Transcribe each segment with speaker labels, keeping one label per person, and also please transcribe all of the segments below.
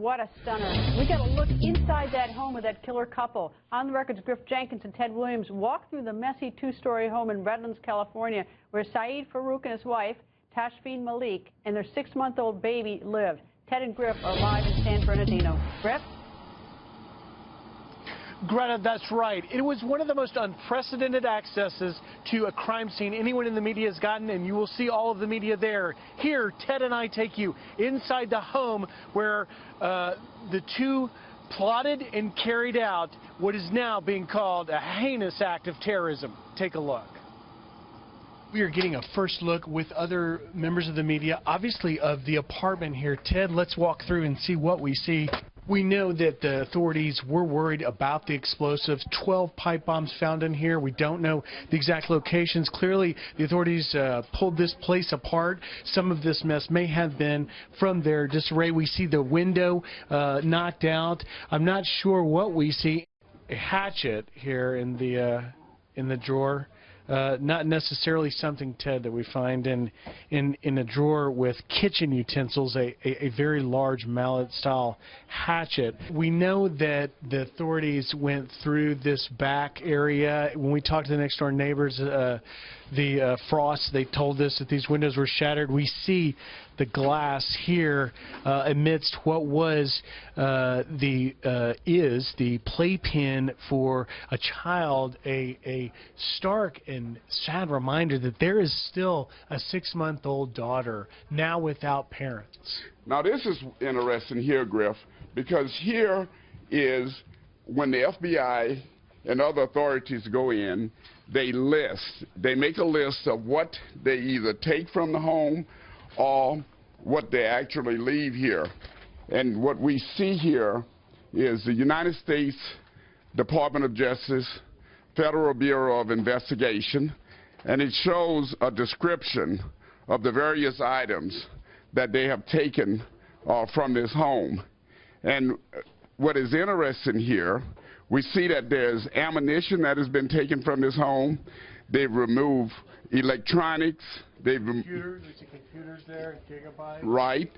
Speaker 1: what a stunner. We got a look inside that home of that killer couple. On the records, Griff, Jenkins and Ted Williams walked through the messy two-story home in Redlands, California, where Syed Farook and his wife, Tashfeen Malik, and their 6-month-old baby lived. Ted and Griff are live in San Bernardino. Griff?
Speaker 2: Greta, that's right. It was one of the most unprecedented accesses to a crime scene anyone in the media has gotten, and you will see all of the media there. Here, Ted and I take you inside the home where the two plotted and carried out what is now being called a heinous act of terrorism. Take a look. We are getting a first look with other members of the media, obviously of the apartment here. Ted, let's walk through and see what we see. We know that the authorities were worried about the explosives. 12 pipe bombs found in here. We don't know the exact locations. Clearly, the authorities pulled this place apart. Some of this mess may have been from their disarray. We see the window knocked out. I'm not sure what we see. A hatchet here in the drawer. Not necessarily something, Ted, that we find in a drawer with kitchen utensils, a very large mallet-style hatchet. We know that the authorities went through this back area. When we talked to the next-door neighbors, the Frost, they told us that these windows were shattered. We see the glass here amidst what was the playpen for a child, a stark and sad reminder that there is still a 6-month-old daughter now without parents.
Speaker 3: Now this is interesting here, Griff, because here is when the FBI and other authorities go in, they make a list of what they either take from the home or what they actually leave here. And what we see here is the United States Department of Justice, Federal Bureau of Investigation, and it shows a description of the various items that they have taken from this home. And what is interesting here, we see that there's ammunition that has been taken from this home. They've removed electronics.
Speaker 2: Computers, we see computers there, gigabytes.
Speaker 3: Right.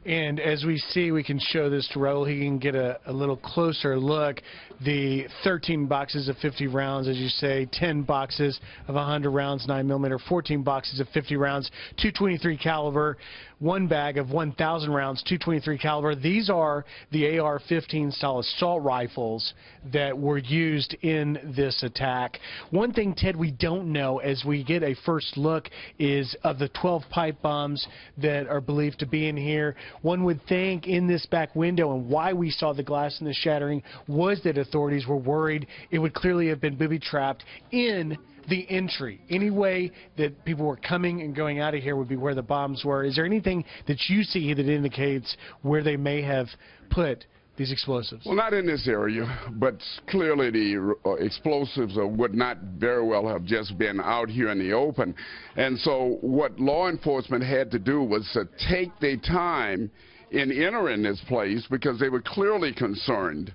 Speaker 2: And as we see, we can show this to Raul. He can get a little closer look. The 13 boxes of 50 rounds, as you say, 10 boxes of 100 rounds, 9mm, 14 boxes of 50 rounds, 223 caliber, 1 bag of 1,000 rounds, 223 caliber. These are the AR-15 style assault rifles that were used in this attack. One thing, Ted, we don't know as we get a first look is of the 12 pipe bombs that are believed to be in here. One would think in this back window, and why we saw the glass and the shattering, was that authorities were worried it would clearly have been booby-trapped in the entry. Any way that people were coming and going out of here would be where the bombs were. Is there anything that you see that indicates where they may have put these explosives?
Speaker 3: Well, not in this area, but clearly the explosives would not very well have just been out here in the open. And so what law enforcement had to do was to take their time in entering this place because they were clearly concerned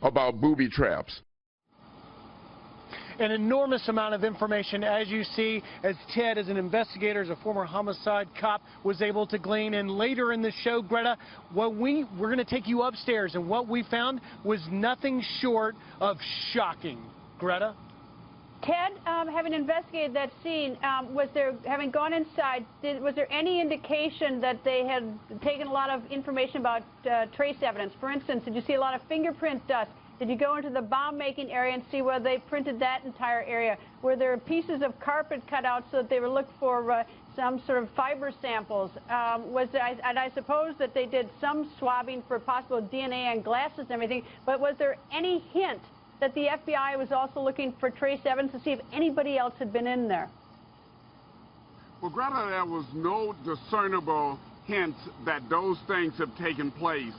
Speaker 3: about booby traps.
Speaker 2: An enormous amount of information, as you see, as Ted, as an investigator, as a former homicide cop, was able to glean. And later in the show, Greta, we're going to take you upstairs, and what we found was nothing short of shocking. Greta?
Speaker 1: Ted, having investigated that scene, having gone inside, was there any indication that they had taken a lot of information about trace evidence? For instance, did you see a lot of fingerprint dust? Did you go into the bomb-making area and see where they printed that entire area? Were there pieces of carpet cut out so that they were looking for some sort of fiber samples? And I suppose that they did some swabbing for possible DNA on glasses and everything, but was there any hint that the FBI was also looking for trace evidence to see if anybody else had been in there?
Speaker 3: Well, Greta, there was no discernible hint that those things have taken place.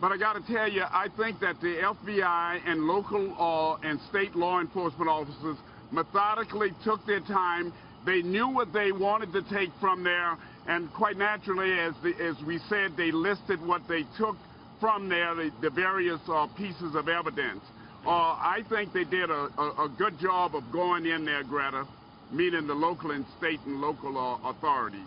Speaker 3: But I got to tell you, I think that the FBI and local and state law enforcement officers methodically took their time. They knew what they wanted to take from there, and quite naturally, as we said, they listed what they took from there, the various pieces of evidence. I think they did a good job of going in there, Greta, meaning the local and state and local authorities.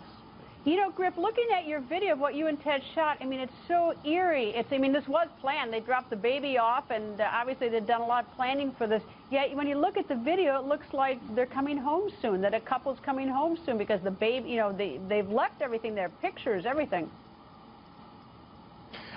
Speaker 1: You know, Griff, looking at your video of what you and Ted shot, I mean, it's so eerie. I mean, this was planned. They dropped the baby off, and obviously they'd done a lot of planning for this. Yet, when you look at the video, it looks like they're coming home soon, that a couple's coming home soon because the baby, you know, they've left everything there, pictures, everything.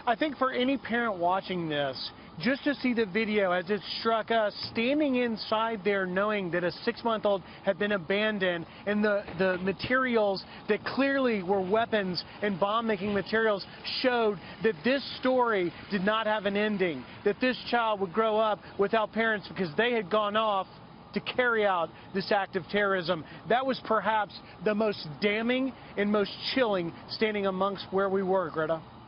Speaker 2: I think for any parent watching this, just to see the video as it struck us, standing inside there knowing that a 6-month-old had been abandoned and the materials that clearly were weapons and bomb-making materials showed that this story did not have an ending, that this child would grow up without parents because they had gone off to carry out this act of terrorism. That was perhaps the most damning and most chilling standing amongst where we were, Greta.